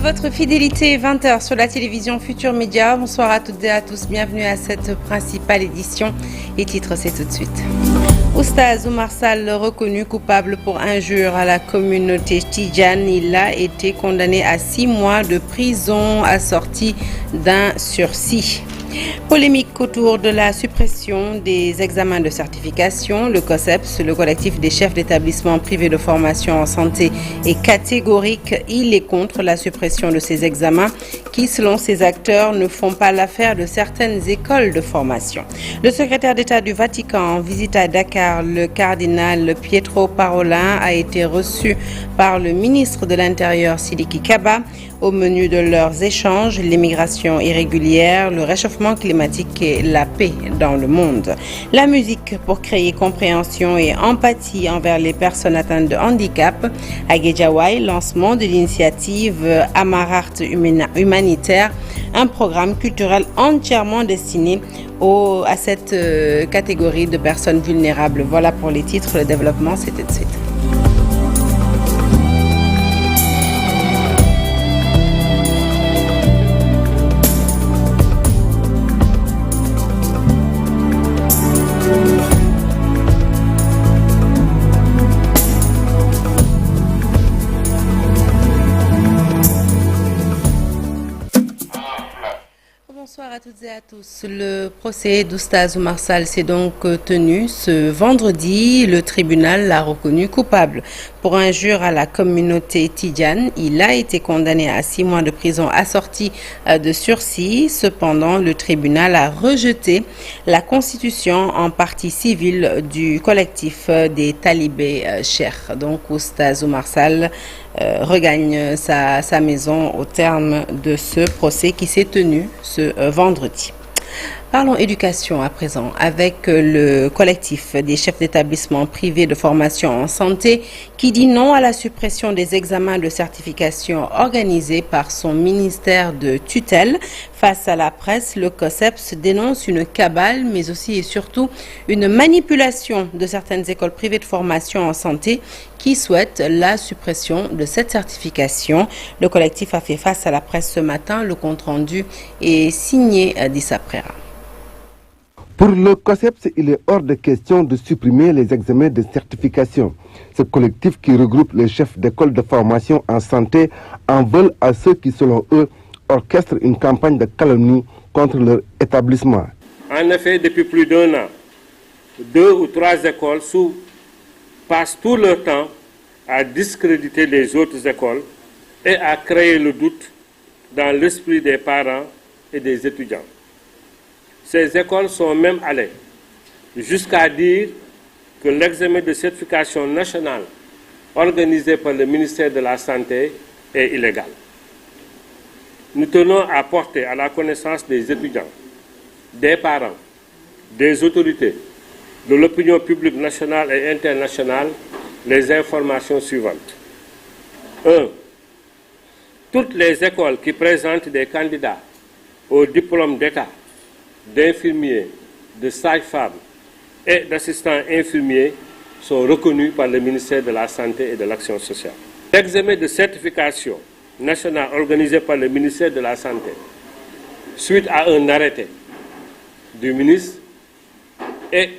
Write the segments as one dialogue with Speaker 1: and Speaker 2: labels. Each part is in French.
Speaker 1: votre fidélité, 20h sur la télévision Futur Média. Bonsoir à toutes et à tous, bienvenue à cette principale édition. Les titres, c'est tout de suite. Oustaz Oumar Sall, reconnu coupable pour injure à la communauté tidjane, il a été condamné à 6 mois de prison assorti d'un sursis. Polémique autour de la suppression des examens de certification. Le COSEPS, le collectif des chefs d'établissement privés de formation en santé, est catégorique. Il est contre la suppression de ces examens qui, selon ses acteurs, ne font pas l'affaire de certaines écoles de formation. Le secrétaire d'État du Vatican en visite à Dakar, le cardinal Pietro Parolin, a été reçu par le ministre de l'Intérieur Sidiki Kaba. Au menu de leurs échanges, l'immigration irrégulière, le réchauffement climatique et la paix dans le monde. La musique pour créer compréhension et empathie envers les personnes atteintes de handicap. À Guédiawaye, lancement de l'initiative Amarart Humanitaire, un programme culturel entièrement destiné à cette catégorie de personnes vulnérables. Voilà pour les titres, le développement, c'est tout de suite. Bonsoir à toutes et à tous. Le procès d'Oustaz Oumar Sall s'est donc tenu ce vendredi. Le tribunal l'a reconnu coupable pour injure à la communauté tidjane. Il a été condamné à 6 mois de prison assorti de sursis. Cependant, le tribunal a rejeté la constitution en partie civile du collectif des talibés Cheikh. Donc, Oustaz Oumar Sall regagne sa maison au terme de ce procès qui s'est tenu ce vendredi. Parlons éducation à présent avec le collectif des chefs d'établissement privés de formation en santé qui dit non à la suppression des examens de certification organisés par son ministère de tutelle. Face à la presse, le COSEPS dénonce une cabale mais aussi et surtout une manipulation de certaines écoles privées de formation en santé qui souhaitent la suppression de cette certification. Le collectif a fait face à la presse ce matin. Le compte-rendu est signé d'Issa Prera.
Speaker 2: Pour le COSEPS, il est hors de question de supprimer les examens de certification. Ce collectif qui regroupe les chefs d'école de formation en santé en veulent à ceux qui, selon eux, orchestrent une campagne de calomnie contre leur établissement.
Speaker 3: En effet, depuis plus d'1 an, 2 ou 3 écoles passent tout leur temps à discréditer les autres écoles et à créer le doute dans l'esprit des parents et des étudiants. Ces écoles sont même allées jusqu'à dire que l'examen de certification nationale organisé par le ministère de la Santé est illégal. Nous tenons à porter à la connaissance des étudiants, des parents, des autorités, de l'opinion publique nationale et internationale les informations suivantes. 1. Toutes les écoles qui présentent des candidats au diplôme d'État, d'infirmiers, de sages-femmes et d'assistants infirmiers sont reconnus par le ministère de la Santé et de l'Action sociale. L'examen de certification nationale organisé par le ministère de la Santé, suite à un arrêté du ministre et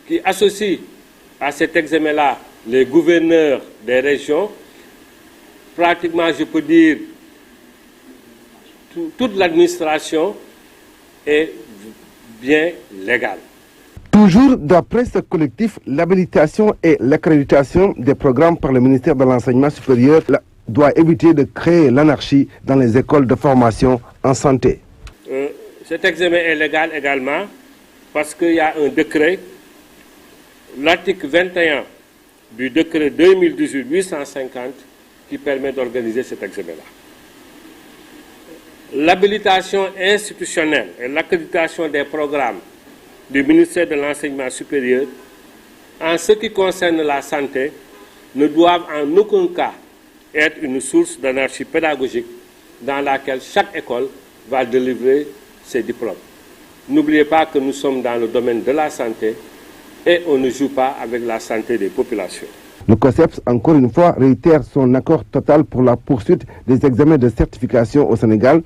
Speaker 3: qui associe à cet examen-là les gouverneurs des régions, pratiquement, je peux dire, toute l'administration est bien légale.
Speaker 2: Toujours d'après ce collectif, l'habilitation et l'accréditation des programmes par le ministère de l'Enseignement supérieur doit éviter de créer l'anarchie dans les écoles de formation en santé.
Speaker 3: Cet examen est légal également parce qu'il y a un décret, l'article 21 du décret 2018-850 qui permet d'organiser cet examen-là. L'habilitation institutionnelle et l'accréditation des programmes du ministère de l'Enseignement supérieur, en ce qui concerne la santé, ne doivent en aucun cas être une source d'anarchie pédagogique dans laquelle chaque école va délivrer ses diplômes. N'oubliez pas que nous sommes dans le domaine de la santé et on ne joue pas avec la santé des populations.
Speaker 2: Le COSEPS, encore une fois, réitère son accord total pour la poursuite des examens de certification au Sénégal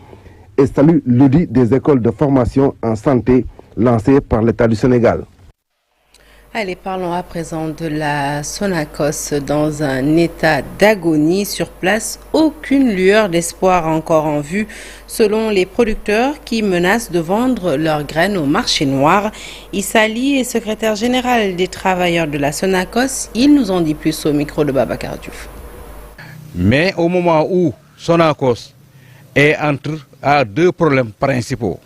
Speaker 2: et salue l'audit des écoles de formation en santé lancé par l'État du Sénégal.
Speaker 1: Allez, parlons à présent de la Sonacos. Dans un état d'agonie sur place, aucune lueur d'espoir encore en vue, selon les producteurs qui menacent de vendre leurs graines au marché noir. Issa Ali est secrétaire général des travailleurs de la Sonacos. Il nous en dit plus au micro de Babacar Diouf.
Speaker 4: Mais au moment où Sonacos est à deux problèmes principaux.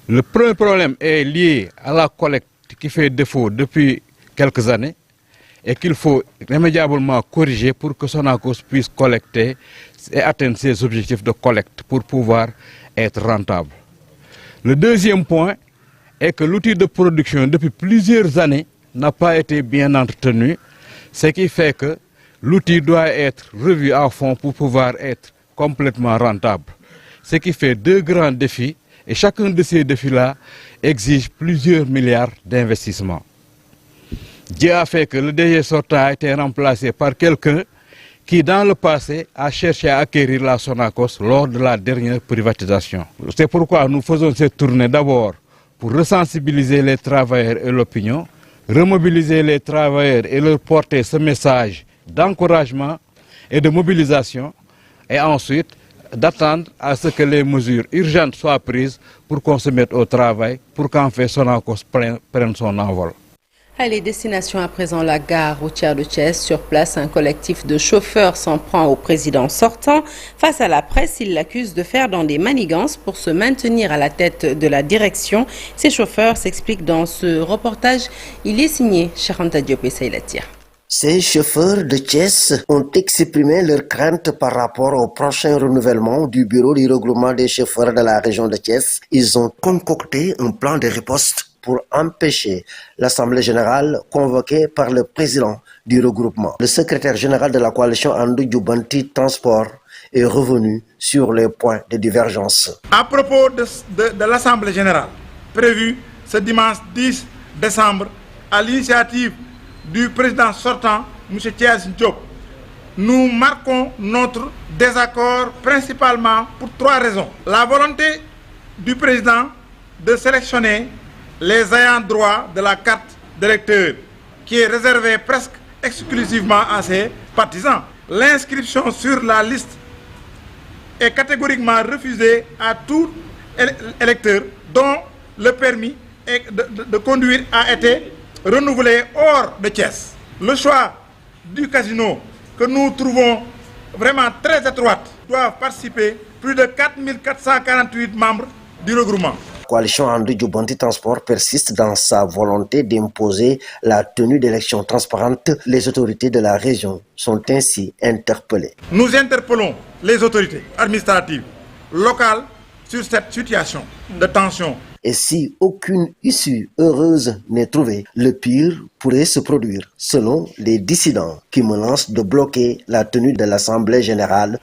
Speaker 4: Le premier problème est lié à la collecte qui fait défaut depuis quelques années et qu'il faut immédiatement corriger pour que Sonacos puisse collecter et atteindre ses objectifs de collecte pour pouvoir être rentable. Le deuxième point est que l'outil de production depuis plusieurs années n'a pas été bien entretenu, ce qui fait que l'outil doit être revu à fond pour pouvoir être complètement rentable. Ce qui fait deux grands défis et chacun de ces défis-là exige plusieurs milliards d'investissements. Dieu a fait que le DG sortant a été remplacé par quelqu'un qui, dans le passé, a cherché à acquérir la Sonacos lors de la dernière privatisation. C'est pourquoi nous faisons cette tournée d'abord pour resensibiliser les travailleurs et l'opinion, remobiliser les travailleurs et leur porter ce message d'encouragement et de mobilisation, et ensuite d'attendre à ce que les mesures urgentes soient prises pour qu'on se mette au travail, pour qu'en fait Sonacos prenne son envol.
Speaker 1: Allez, destination à présent la gare routière de Thiès. Sur place, un collectif de chauffeurs s'en prend au président sortant. Face à la presse, il l'accuse de faire dans des manigances pour se maintenir à la tête de la direction. Ces chauffeurs s'expliquent dans ce reportage. Il est signé Charanta Diop et Saïlatir.
Speaker 5: Ces chauffeurs de Thiès ont exprimé leurs craintes par rapport au prochain renouvellement du bureau du regroupement des chauffeurs de la région de Thiès. Ils ont concocté un plan de riposte pour empêcher l'Assemblée générale convoquée par le président du regroupement. Le secrétaire général de la coalition Andou Djoubanti Transport est revenu sur les points de divergence.
Speaker 6: À propos de l'Assemblée générale prévue ce dimanche 10 décembre à l'initiative du président sortant, M. Thiès Diop, nous marquons notre désaccord principalement pour trois raisons. La volonté du président de sélectionner les ayants droit de la carte d'électeur, qui est réservée presque exclusivement à ses partisans. L'inscription sur la liste est catégoriquement refusée à tout électeur dont le permis de conduire a été renouvelé hors de Thiès. Le choix du casino que nous trouvons vraiment très étroite doivent participer plus de 4448 membres du regroupement.
Speaker 5: La coalition Andou Djoubanti Transport persiste dans sa volonté d'imposer la tenue d'élections transparentes. Les autorités de la région sont ainsi interpellées.
Speaker 6: Nous interpellons les autorités administratives locales sur cette situation de tension.
Speaker 5: Et si aucune issue heureuse n'est trouvée, le pire pourrait se produire, selon les dissidents qui menacent de bloquer la tenue de l'Assemblée générale.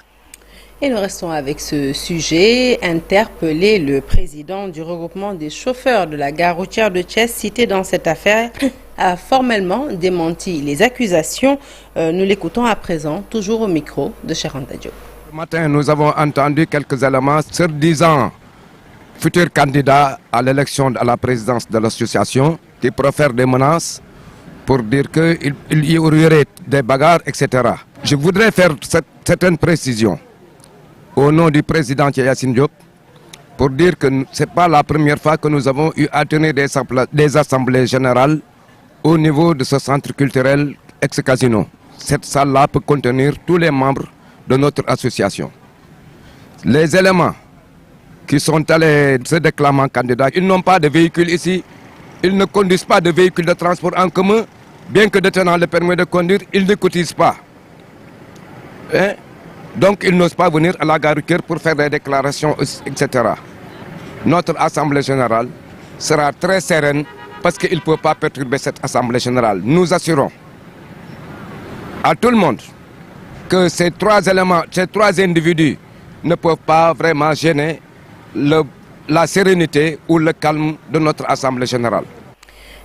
Speaker 1: Et nous restons avec ce sujet. Interpellé, le président du regroupement des chauffeurs de la gare routière de Thiès, cité dans cette affaire, a formellement démenti les accusations. Nous l'écoutons à présent, toujours au micro de Charanta Diop.
Speaker 7: Ce matin, nous avons entendu quelques éléments se disant futurs candidats à l'élection à la présidence de l'association qui profèrent des menaces pour dire qu'il y aurait des bagarres, etc. Je voudrais faire certaines précisions au nom du président Yassine Diop pour dire que ce n'est pas la première fois que nous avons eu à tenir des assemblées générales au niveau de ce centre culturel ex-casino. Cette salle-là peut contenir tous les membres de notre association. Les éléments qui sont allés se déclamant candidats, ils n'ont pas de véhicule ici, ils ne conduisent pas de véhicule de transport en commun, bien que détenant le permis de conduire, ils ne cotisent pas. Donc ils n'osent pas venir à la gare routière pour faire des déclarations, etc. Notre assemblée générale sera très sereine parce qu'il ne peut pas perturber cette assemblée générale. Nous assurons à tout le monde que ces trois éléments, ces trois individus ne peuvent pas vraiment gêner la sérénité ou le calme de notre assemblée générale.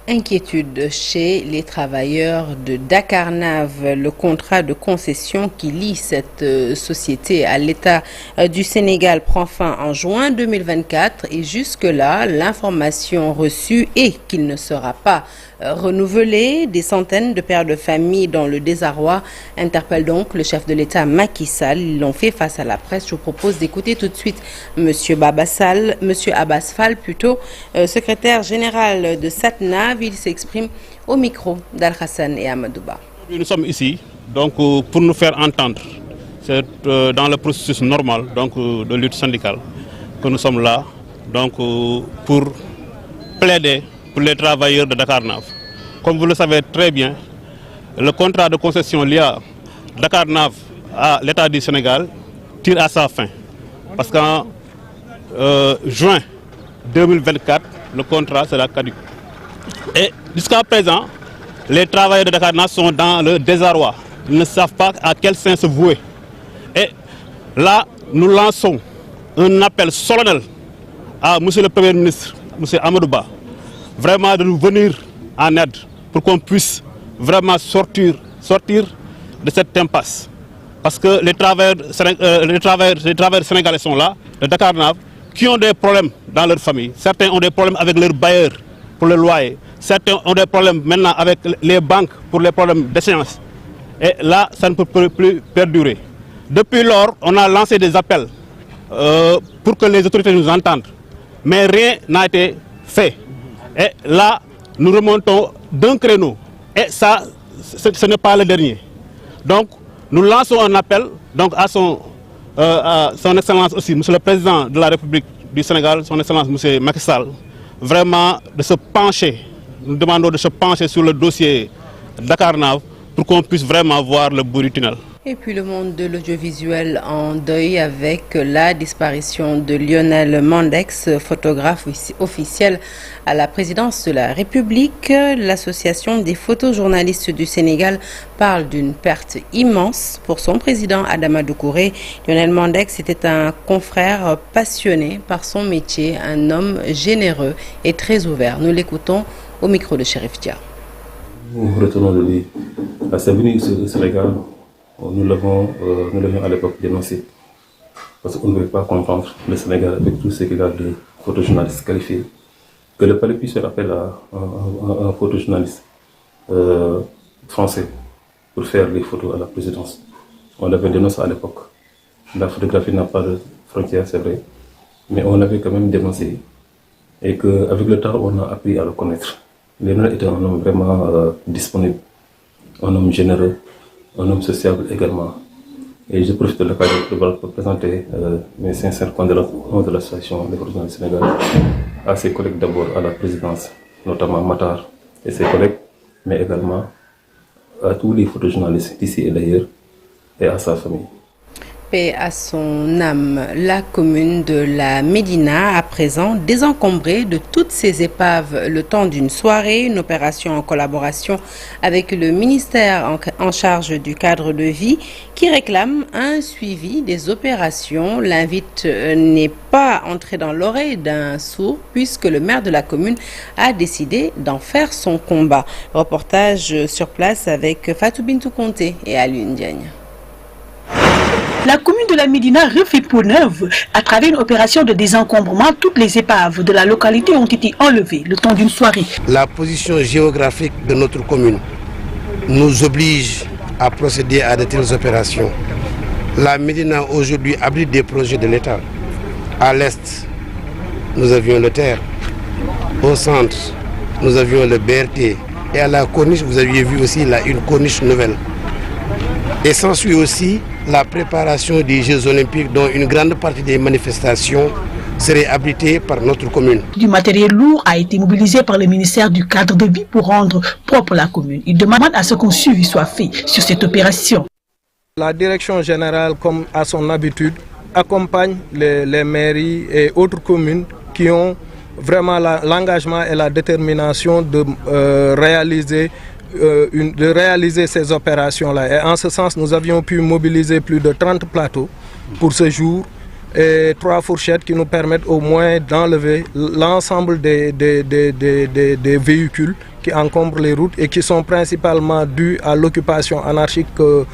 Speaker 1: Inquiétude chez les travailleurs de Dakarnave. Le contrat de concession qui lie cette société à l'État du Sénégal prend fin en juin 2024 et jusque-là, l'information reçue est qu'il ne sera pas renouvelé. Des centaines de pères de famille dans le désarroi interpellent donc le chef de l'État Macky Sall. Ils l'ont fait face à la presse. Je vous propose d'écouter tout de suite Monsieur Abbas Fall, secrétaire général de Satnav. Il s'exprime au micro d'Al-Hassan et Amadouba.
Speaker 8: Nous sommes ici donc, pour nous faire entendre. C'est dans le processus normal donc, de lutte syndicale que nous sommes là donc, pour plaider pour les travailleurs de Dakarnave. Comme vous le savez très bien, le contrat de concession lié à Dakarnave à l'État du Sénégal tire à sa fin. Parce qu'en juin 2024, le contrat sera caduc. Et jusqu'à présent, les travailleurs de Dakarnave sont dans le désarroi. Ils ne savent pas à quel sein se vouer. Et là, nous lançons un appel solennel à M. le Premier ministre, M. Amadouba, vraiment de nous venir en aide pour qu'on puisse vraiment sortir de cette impasse. Parce que les travailleurs sénégalais sont là, de Dakarnave, qui ont des problèmes dans leur famille. Certains ont des problèmes avec leurs bailleurs pour le loyer. Certains ont des problèmes maintenant avec les banques pour les problèmes d'échéance. Et là, ça ne peut plus perdurer. Depuis lors, on a lancé des appels pour que les autorités nous entendent. Mais rien n'a été fait. Et là, nous remontons d'un créneau. Et ça, ce n'est pas le dernier. Donc, nous lançons un appel donc, à son Excellence aussi, Monsieur le Président de la République du Sénégal, son Excellence Monsieur Macky Sall, vraiment de se pencher. Nous demandons de se pencher sur le dossier Dakarnave pour qu'on puisse vraiment voir le bout du tunnel.
Speaker 1: Et puis le monde de l'audiovisuel en deuil avec la disparition de Lionel Mandex, photographe officiel à la présidence de la République. L'association des photojournalistes du Sénégal parle d'une perte immense pour son président Adama Doucouré. Lionel Mandex était un confrère passionné par son métier, un homme généreux et très ouvert. Nous l'écoutons au micro de Chérif Dia.
Speaker 9: Nous retournons de lui à sa venue au Sénégal. Nous l'avions à l'époque dénoncé parce qu'on ne voulait pas comprendre le Sénégal avec tout ce qu'il a de photojournalistes qualifiés. Que le palais puisse faire appel à un photojournaliste français pour faire les photos à la présidence. On l'avait dénoncé à l'époque. La photographie n'a pas de frontières, c'est vrai, mais on l'avait quand même dénoncé. Et qu'avec le temps, on a appris à le connaître. Lionel était un homme vraiment disponible, un homme généreux, un homme sociable également. Et je profite de l'occasion pour présenter mes sincères condoléances au nom de l'association des photojournalistes du Sénégal à ses collègues d'abord à la présidence, notamment Matar et ses collègues, mais également à tous les photojournalistes d'ici et d'ailleurs et à sa famille.
Speaker 1: Paix à son âme. La commune de la Médina, à présent désencombrée de toutes ses épaves le temps d'une soirée, une opération en collaboration avec le ministère en charge du cadre de vie qui réclame un suivi des opérations. L'invite n'est pas entré dans l'oreille d'un sourd puisque le maire de la commune a décidé d'en faire son combat. Reportage sur place avec Fatou Bintou Conté et Alioune Diagne.
Speaker 10: La commune de la Médina refait peau neuve. À travers une opération de désencombrement, toutes les épaves de la localité ont été enlevées le temps d'une soirée.
Speaker 11: La position géographique de notre commune nous oblige à procéder à de telles opérations. La Médina aujourd'hui abrite des projets de l'État. À l'est, nous avions le TER. Au centre, nous avions le BRT. Et à la corniche, vous aviez vu aussi une corniche nouvelle. Et s'ensuit aussi la préparation des Jeux Olympiques dont une grande partie des manifestations seraient abritées par notre commune.
Speaker 10: Du matériel lourd a été mobilisé par le ministère du cadre de vie pour rendre propre la commune. Il demande à ce qu'un suivi soit fait sur cette opération.
Speaker 12: La direction générale, comme à son habitude, accompagne les mairies et autres communes qui ont vraiment l'engagement et la détermination de réaliser ces opérations-là. Et en ce sens, nous avions pu mobiliser plus de 30 plateaux pour ce jour et 3 fourchettes qui nous permettent au moins d'enlever l'ensemble des véhicules qui encombrent les routes et qui sont principalement dus à l'occupation anarchique que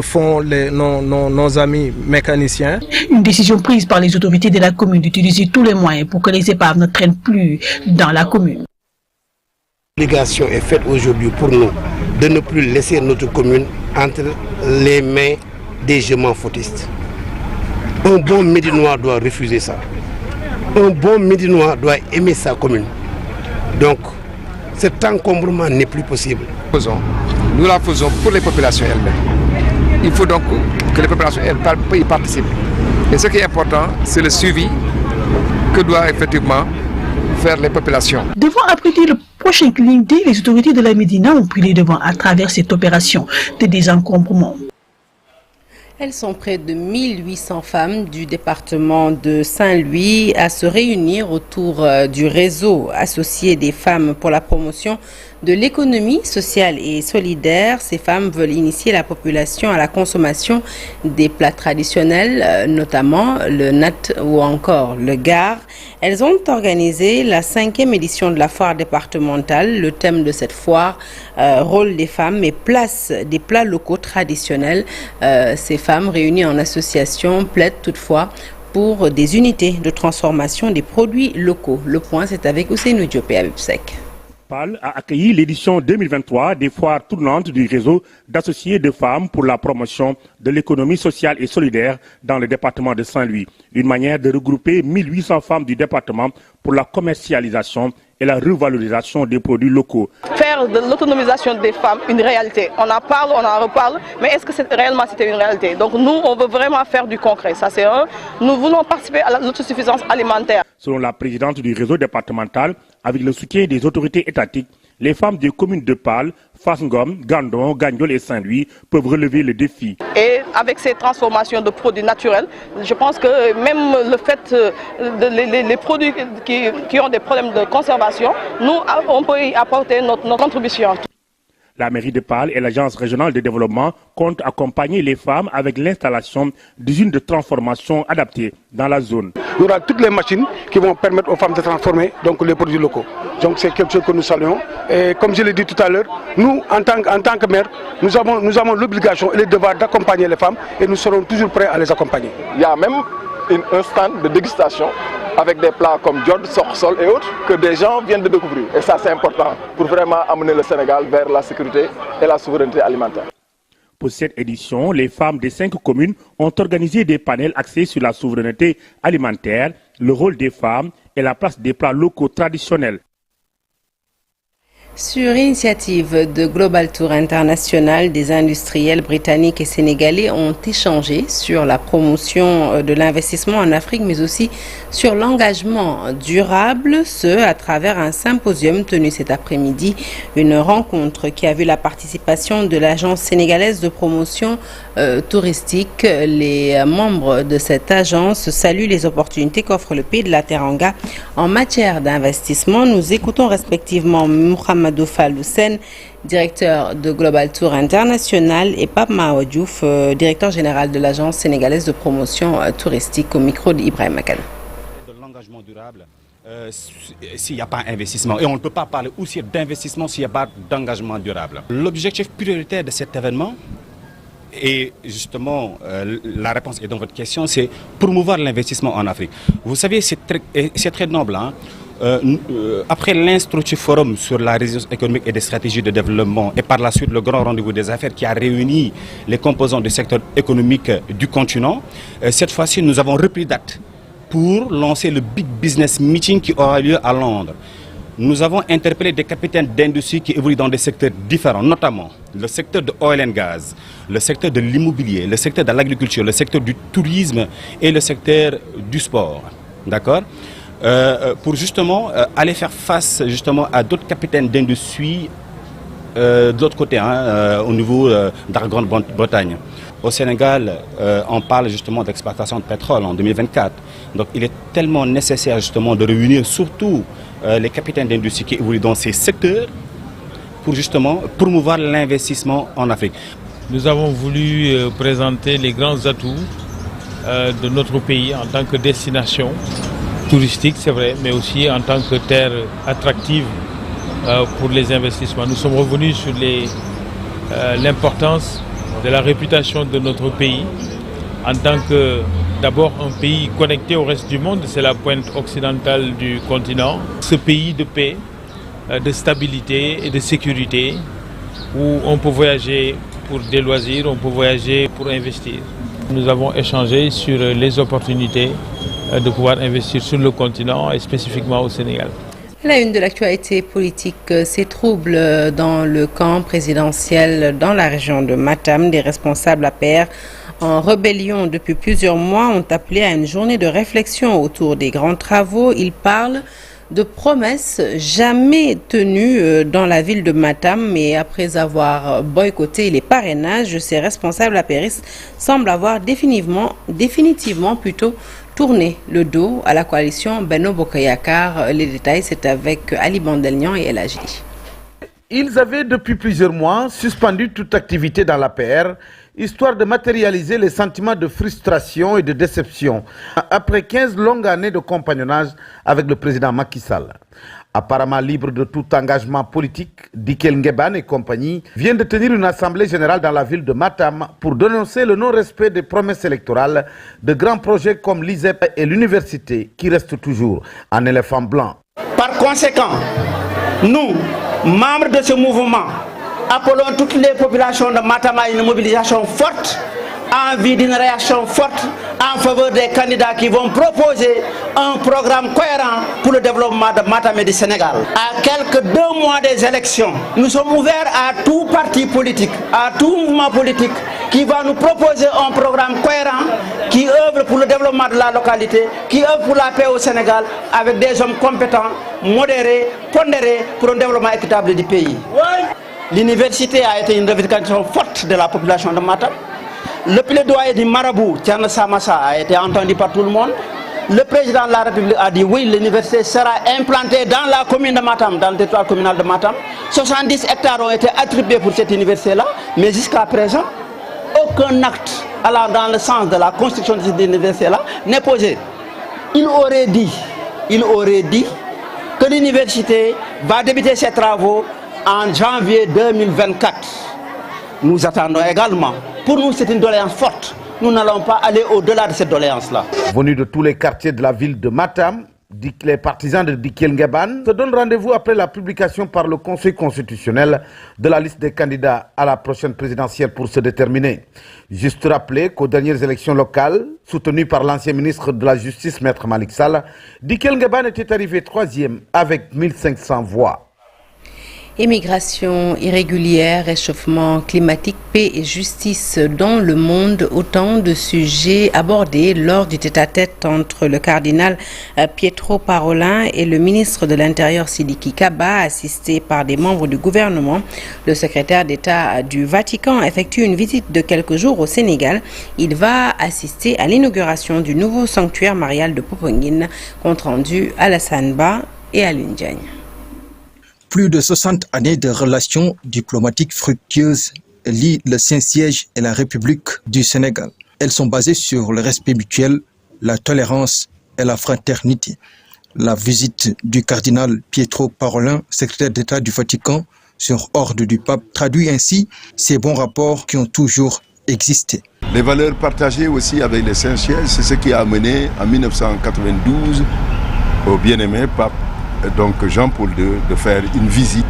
Speaker 12: font nos amis mécaniciens.
Speaker 10: Une décision prise par les autorités de la commune d'utiliser tous les moyens pour que les épaves ne traînent plus dans la commune.
Speaker 11: L'obligation est faite aujourd'hui pour nous de ne plus laisser notre commune entre les mains des gemins fautistes. Un bon Médinois doit refuser ça. Un bon Médinois doit aimer sa commune. Donc, cet encombrement n'est plus possible.
Speaker 7: Nous la faisons pour les populations elles-mêmes. Il faut donc que les populations y participent. Et ce qui est important, c'est le suivi que doivent effectivement faire les populations.
Speaker 10: Devant abriter le prochain clean day, les autorités de la Médina ont pris les devants à travers cette opération de désencombrement.
Speaker 1: Elles sont près de 1800 femmes du département de Saint-Louis à se réunir autour du réseau associé des femmes pour la promotion de l'économie sociale et solidaire. Ces femmes veulent initier la population à la consommation des plats traditionnels, notamment le nat ou encore le gare. Elles ont organisé la 5e édition de la foire départementale. Le thème de cette foire, rôle des femmes et place des plats locaux traditionnels. Ces femmes réunies en association plaident toutefois pour des unités de transformation des produits locaux. Le point, c'est avec Ousseynou Diop et Abib Sek.
Speaker 13: PAL a accueilli l'édition 2023 des foires tournantes du réseau d'associés de femmes pour la promotion de l'économie sociale et solidaire dans le département de Saint-Louis. Une manière de regrouper 1800 femmes du département pour la commercialisation et la revalorisation des produits locaux.
Speaker 14: Faire de l'autonomisation des femmes une réalité. On en parle, on en reparle, mais est-ce que réellement c'était une réalité? Donc nous, on veut vraiment faire du concret. Ça c'est un. Nous voulons participer à l'autosuffisance alimentaire.
Speaker 13: Selon la présidente du réseau départemental, avec le soutien des autorités étatiques, les femmes des communes de PAL, Fass-Ngom, Gandon, Gagnol et Saint-Louis peuvent relever le défi.
Speaker 14: Et avec ces transformations de produits naturels, je pense que même le fait les produits qui ont des problèmes de conservation, nous, on peut y apporter notre contribution.
Speaker 13: La mairie de PAL et l'agence régionale de développement comptent accompagner les femmes avec l'installation d'usines de transformation adaptées dans la zone.
Speaker 15: Il y aura toutes les machines qui vont permettre aux femmes de transformer donc, les produits locaux. Donc c'est quelque chose que nous saluons. Et comme je l'ai dit tout à l'heure, nous, en tant que maire, nous avons l'obligation et le devoir d'accompagner les femmes et nous serons toujours prêts à les accompagner.
Speaker 16: Il y a même un stand de dégustation avec des plats comme Diod, Sorsol et autres que des gens viennent de découvrir. Et ça c'est important pour vraiment amener le Sénégal vers la sécurité et la souveraineté alimentaire.
Speaker 13: Pour cette édition, les femmes des 5 communes ont organisé des panels axés sur la souveraineté alimentaire, le rôle des femmes et la place des plats locaux traditionnels.
Speaker 1: Sur initiative de Global Tour International, des industriels britanniques et sénégalais ont échangé sur la promotion de l'investissement en Afrique, mais aussi sur l'engagement durable, ce à travers un symposium tenu cet après-midi. Une rencontre qui a vu la participation de l'agence sénégalaise de promotion touristique. Les membres de cette agence saluent les opportunités qu'offre le pays de la Teranga en matière d'investissement. Nous écoutons respectivement Mohamed Fallou-Sen, directeur de Global Tour International, et Pape Mao Diouf, directeur général de l'agence sénégalaise de promotion touristique, au micro d'Ibrahim Makane.
Speaker 17: De l'engagement durable, s'il n'y a pas d'investissement, et on ne peut pas parler aussi d'investissement s'il n'y a pas d'engagement durable. L'objectif prioritaire de cet événement, et justement la réponse est dans votre question, c'est promouvoir l'investissement en Afrique. Vous savez, c'est très noble, hein? Après l'Instructif Forum sur la résilience économique et des stratégies de développement et par la suite le grand rendez-vous des affaires qui a réuni les composants du secteur économique du continent, cette fois-ci nous avons repris date pour lancer le Big Business Meeting qui aura lieu à Londres. Nous avons interpellé des capitaines d'industrie qui évoluent dans des secteurs différents, notamment le secteur de oil and gas, le secteur de l'immobilier, le secteur de l'agriculture, le secteur du tourisme et le secteur du sport. D'accord ? Pour justement aller faire face justement à d'autres capitaines d'industrie de l'autre côté, hein, au niveau de la Grande-Bretagne. Au Sénégal, on parle justement d'exploitation de pétrole en 2024. Donc il est tellement nécessaire justement de réunir surtout les capitaines d'industrie qui évoluent dans ces secteurs pour justement promouvoir l'investissement en Afrique.
Speaker 18: Nous avons voulu présenter les grands atouts de notre pays en tant que destination touristique, c'est vrai, mais aussi en tant que terre attractive pour les investissements. Nous sommes revenus sur l'importance de la réputation de notre pays en tant que d'abord un pays connecté au reste du monde, c'est la pointe occidentale du continent. Ce pays de paix, de stabilité et de sécurité où on peut voyager pour des loisirs, on peut voyager pour investir. Nous avons échangé sur les opportunités de pouvoir investir sur le continent et spécifiquement au Sénégal.
Speaker 1: La une de l'actualité politique, ces troubles dans le camp présidentiel dans la région de Matam. Des responsables APR en rébellion depuis plusieurs mois ont appelé à une journée de réflexion autour des grands travaux. Ils parlent de promesses jamais tenues dans la ville de Matam, mais après avoir boycotté les parrainages, ces responsables apéristes semblent avoir définitivement tourné le dos à la coalition Benno Bokk Yakaar. Les détails, c'est avec Ali Bandelnian et El Hadji.
Speaker 19: Ils avaient depuis plusieurs mois suspendu toute activité dans l'APR, histoire de matérialiser les sentiments de frustration et de déception après 15 longues années de compagnonnage avec le président Macky Sall. Apparemment libre de tout engagement politique, Dikel Ngeban et compagnie viennent de tenir une assemblée générale dans la ville de Matam pour dénoncer le non-respect des promesses électorales de grands projets comme l'ISEP et l'université qui restent toujours en éléphant blanc.
Speaker 20: Par conséquent, nous, membres de ce mouvement, appelons toutes les populations de Matam à une mobilisation forte, en vue d'une réaction forte en faveur des candidats qui vont proposer un programme cohérent pour le développement de Matam et du Sénégal. À quelques 2 mois des élections, nous sommes ouverts à tout parti politique, à tout mouvement politique qui va nous proposer un programme cohérent qui œuvre pour le développement de la localité, qui œuvre pour la paix au Sénégal avec des hommes compétents, modérés, pondérés pour un développement équitable du pays. L'université a été une revendication forte de la population de Matam. Le plaidoyer du marabout, Thierno Samassa, a été entendu par tout le monde. Le président de la République a dit oui, l'université sera implantée dans la commune de Matam, dans le territoire communal de Matam. 70 hectares ont été attribués pour cette université-là, mais jusqu'à présent, aucun acte allant dans le sens de la construction de cette université-là n'est posé. Il aurait dit que l'université va débuter ses travaux en janvier 2024. Nous attendons également. Pour nous, c'est une doléance forte. Nous n'allons pas aller au-delà de cette doléance-là.
Speaker 19: Venus de tous les quartiers de la ville de Matam, les partisans de Dikel Ngeban se donnent rendez-vous après la publication par le Conseil constitutionnel de la liste des candidats à la prochaine présidentielle pour se déterminer. Juste rappeler qu'aux dernières élections locales, soutenues par l'ancien ministre de la Justice, Maître Malick Sall, Dikel Ngeban était arrivé 3e avec 1500 voix.
Speaker 1: Immigration irrégulière, réchauffement climatique, paix et justice dans le monde, autant de sujets abordés lors du tête-à-tête entre le cardinal Pietro Parolin et le ministre de l'Intérieur Sidiki Kaba, assisté par des membres du gouvernement. Le secrétaire d'État du Vatican effectue une visite de quelques jours au Sénégal. Il va assister à l'inauguration du nouveau sanctuaire marial de Popenguine, compte rendu à Alassane Ba et à Lundiagne.
Speaker 21: Plus de 60 années de relations diplomatiques fructueuses lient le Saint-Siège et la République du Sénégal. Elles sont basées sur le respect mutuel, la tolérance et la fraternité. La visite du cardinal Pietro Parolin, secrétaire d'État du Vatican, sur ordre du pape, traduit ainsi ces bons rapports qui ont toujours existé.
Speaker 22: Les valeurs partagées aussi avec le Saint-Siège, c'est ce qui a amené en 1992 au bien-aimé pape donc Jean-Paul II de faire une visite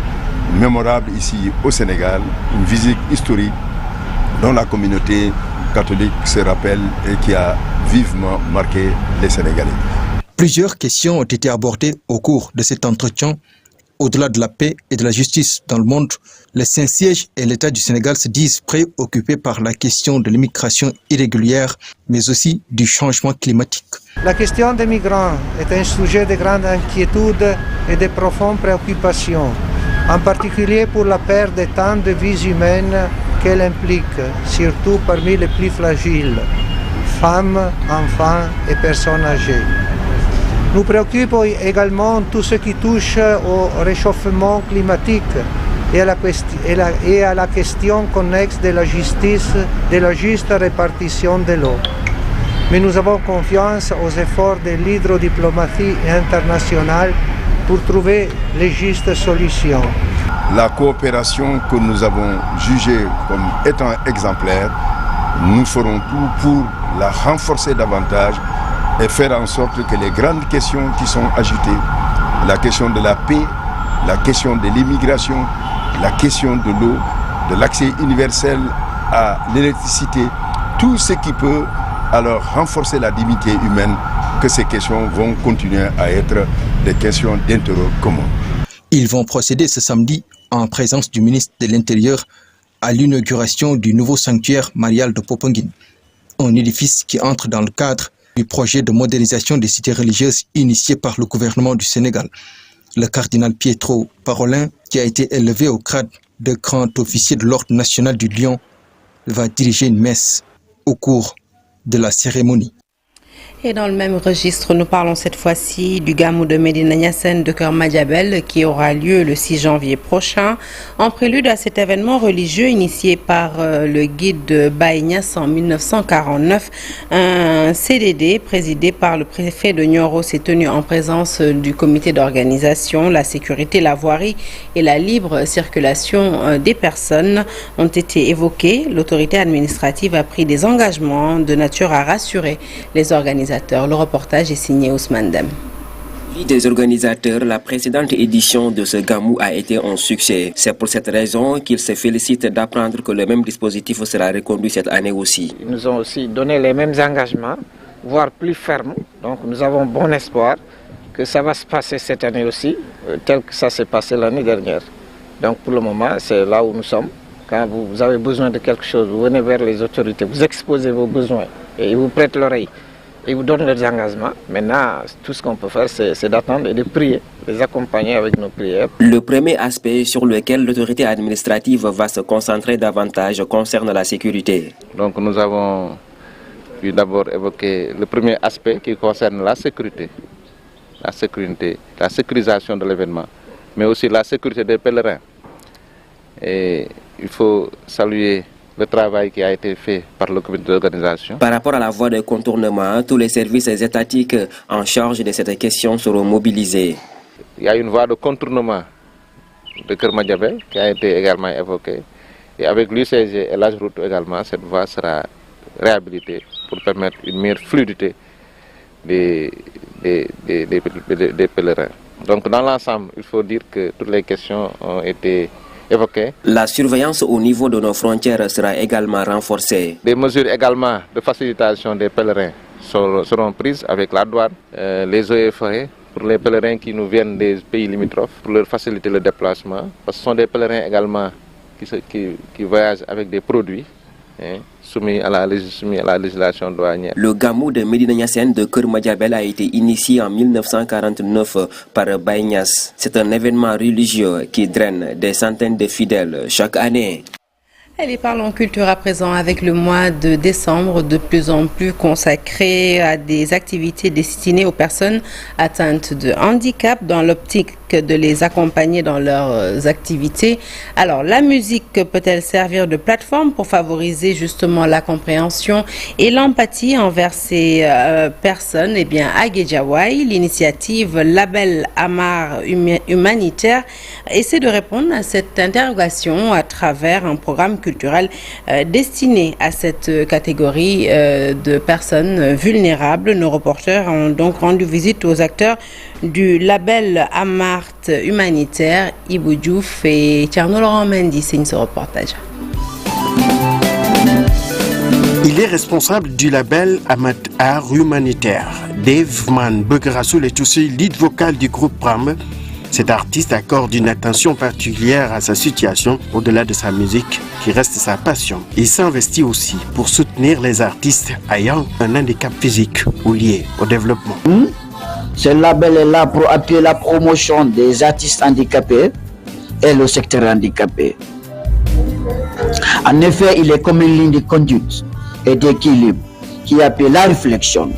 Speaker 22: mémorable ici au Sénégal, une visite historique dont la communauté catholique se rappelle et qui a vivement marqué les Sénégalais.
Speaker 21: Plusieurs questions ont été abordées au cours de cet entretien. Au-delà de la paix et de la justice dans le monde, le Saint-Siège et l'État du Sénégal se disent préoccupés par la question de l'immigration irrégulière, mais aussi du changement climatique.
Speaker 23: La question des migrants est un sujet de grande inquiétude et de profonde préoccupation, en particulier pour la perte de tant de vies humaines qu'elle implique, surtout parmi les plus fragiles, femmes, enfants et personnes âgées. Nous préoccupe également tout ce qui touche au réchauffement climatique et à la, question, la, question connexe de la justice, de la juste répartition de l'eau. Mais nous avons confiance aux efforts de l'hydrodiplomatie internationale pour trouver les justes solutions.
Speaker 22: La coopération que nous avons jugée comme étant exemplaire, nous ferons tout pour la renforcer davantage et faire en sorte que les grandes questions qui sont agitées, la question de la paix, la question de l'immigration, la question de l'eau, de l'accès universel à l'électricité, tout ce qui peut alors renforcer la dignité humaine, que ces questions vont continuer à être des questions d'intérêt commun.
Speaker 21: Ils vont procéder ce samedi en présence du ministre de l'Intérieur à l'inauguration du nouveau sanctuaire marial de Popenguine, un édifice qui entre dans le cadre du projet de modernisation des cités religieuses initié par le gouvernement du Sénégal. Le cardinal Pietro Parolin, qui a été élevé au grade de grand officier de l'Ordre national du Lion, va diriger une messe au cours de la cérémonie.
Speaker 1: Et dans le même registre, nous parlons cette fois-ci du Gamou de Médina Niassène de Keur Madiabel qui aura lieu le 6 janvier prochain. En prélude à cet événement religieux initié par le guide de Baye Niass en 1949, un CDD présidé par le préfet de Nioro s'est tenu en présence du comité d'organisation. La sécurité, la voirie et la libre circulation des personnes ont été évoquées. L'autorité administrative a pris des engagements de nature à rassurer les organisateurs. Le reportage est signé Ousmane Dem.
Speaker 2: Des organisateurs, la précédente édition de ce Gamou a été un succès. C'est pour cette raison qu'ils se félicitent d'apprendre que le même dispositif sera reconduit cette année aussi.
Speaker 3: Ils nous ont aussi donné les mêmes engagements, voire plus fermes. Donc nous avons bon espoir que ça va se passer cette année aussi, tel que ça s'est passé l'année dernière. Donc pour le moment, c'est là où nous sommes. Quand vous avez besoin de quelque chose, vous venez vers les autorités, vous exposez vos besoins et ils vous prêtent l'oreille. Ils vous donnent leurs engagements. Maintenant, tout ce qu'on peut faire, c'est d'attendre et de prier, les accompagner avec nos prières.
Speaker 2: Le premier aspect sur lequel l'autorité administrative va se concentrer davantage concerne la sécurité.
Speaker 4: Donc nous avons pu d'abord évoquer le premier aspect qui concerne la sécurité, la sécurisation de l'événement, mais aussi la sécurité des pèlerins. Et il faut saluer le travail qui a été fait par le comité d'organisation.
Speaker 2: Par rapport à la voie de contournement, tous les services étatiques en charge de cette question seront mobilisés.
Speaker 4: Il y a une voie de contournement de Keur Madiabel qui a été également évoquée. Et avec l'UCG et l'AGEROUTE également, cette voie sera réhabilitée pour permettre une meilleure fluidité des pèlerins. Donc dans l'ensemble, il faut dire que toutes les questions ont été évoquées.
Speaker 2: La surveillance au niveau de nos frontières sera également renforcée.
Speaker 4: Des mesures également de facilitation des pèlerins seront prises avec la douane, les eaux et forêts, pour les pèlerins qui nous viennent des pays limitrophes, pour leur faciliter le déplacement. Parce que ce sont des pèlerins également qui voyagent avec des produits soumis à la législation douanière.
Speaker 2: Le Gamou de Médina Niassène de Keur Madiabel a été initié en 1949 par Baye Niass. C'est un événement religieux qui draine des centaines de fidèles chaque année.
Speaker 1: Et parlons culture à présent avec le mois de décembre de plus en plus consacré à des activités destinées aux personnes atteintes de handicap dans l'optique de les accompagner dans leurs activités. Alors, la musique peut-elle servir de plateforme pour favoriser justement la compréhension et l'empathie envers ces personnes? Eh bien, à Guédiawaye, l'initiative Label Amar Humanitaire essaie de répondre à cette interrogation à travers un programme culturel destiné à cette catégorie de personnes vulnérables. Nos reporters ont donc rendu visite aux acteurs du label Amart Humanitaire, Ibou Diouf et Tierno Laurent Mendy signent ce reportage.
Speaker 24: Il est responsable du label Amat Art Humanitaire. Dave Man Begrasoul est aussi lead vocal du groupe Pram. Cet artiste accorde une attention particulière à sa situation au-delà de sa musique qui reste sa passion. Il s'investit aussi pour soutenir les artistes ayant un handicap physique ou lié au développement.
Speaker 25: Ce label est là pour appuyer la promotion des artistes handicapés et le secteur handicapé. En effet, il est comme une ligne de conduite et d'équilibre qui appuie la réflexion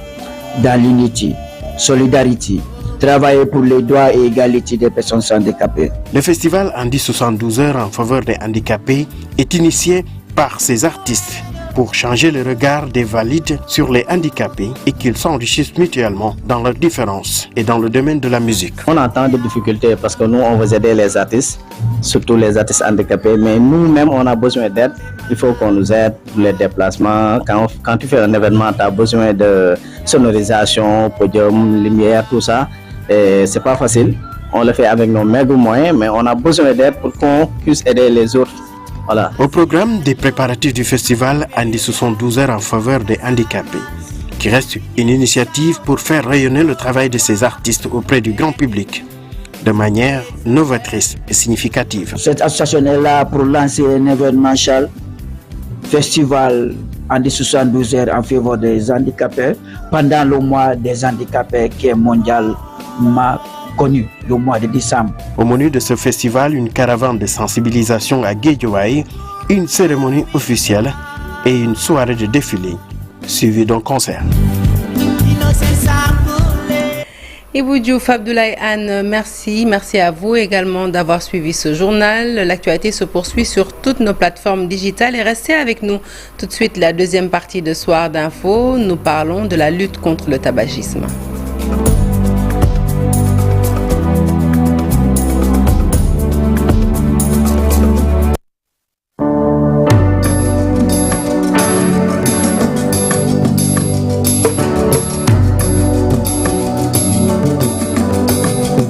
Speaker 25: dans l'unité, solidarité, travailler pour les droits et égalité des personnes handicapées.
Speaker 24: Le festival Andi 72 heures en faveur des handicapés est initié par ces artistes pour changer le regard des valides sur les handicapés et qu'ils s'enrichissent mutuellement dans leurs différences et dans le domaine de la musique.
Speaker 5: On entend des difficultés parce que nous, on veut aider les artistes, surtout les artistes handicapés, mais nous-mêmes, on a besoin d'aide. Il faut qu'on nous aide pour les déplacements. Quand tu fais un événement, tu as besoin de sonorisation, podium, lumière, tout ça. Et c'est pas facile. On le fait avec nos maigres moyens, mais on a besoin d'aide pour qu'on puisse aider les autres. Voilà.
Speaker 24: Au programme des préparatifs du festival, Andy 72 heures en faveur des handicapés, qui reste une initiative pour faire rayonner le travail de ces artistes auprès du grand public, de manière novatrice et significative.
Speaker 25: Cette association est là pour lancer un événementiel festival Andy 72 heures en faveur des handicapés pendant le mois des handicapés qui est mondialement connu, le mois de décembre.
Speaker 24: Au menu de ce festival, une caravane de sensibilisation à Guédiawaye, une cérémonie officielle et une soirée de défilé, suivie d'un concert.
Speaker 1: Ibou Diouf, Abdoulaye Anne, merci. Merci à vous également d'avoir suivi ce journal. L'actualité se poursuit sur toutes nos plateformes digitales et restez avec nous. Tout de suite, la deuxième partie de Soir d'Info, nous parlons de la lutte contre le tabagisme.